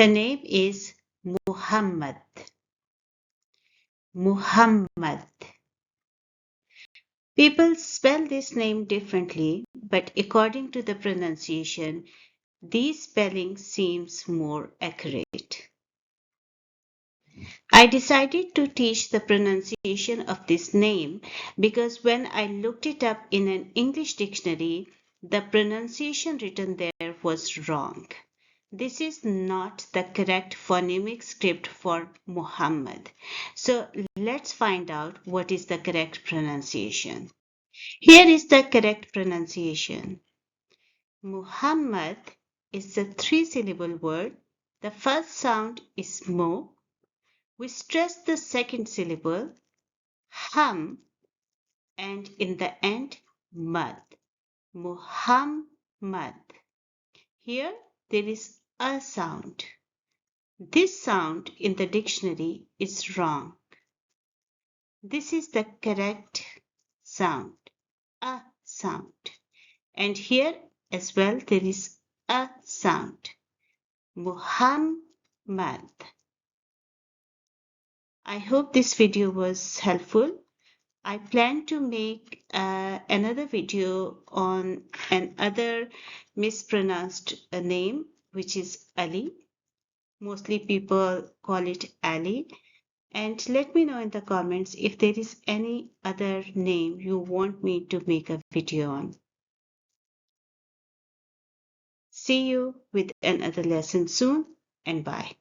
The name is Muhammad. Muhammad. People spell this name differently, but according to the pronunciation, this spelling seems more accurate. I decided to teach the pronunciation of this name because when I looked it up in an English dictionary, the pronunciation written there was wrong. This is not the correct phonemic script for Muhammad. So let's find out what is the correct pronunciation. Here is the correct pronunciation. Muhammad is a three-syllable word. The first sound is mo. We stress the second syllable, hum, and in the end, mad. Muhammad. Here there is a sound. This sound in the dictionary is wrong. This is the correct sound, a sound. And here as well there is a sound, Muhammad. I hope this video was helpful. I plan to make another video on another mispronounced name, which is Ali. Mostly people call it Ali. And let me know in the comments if there is any other name you want me to make a video on. See you with another lesson soon, and bye.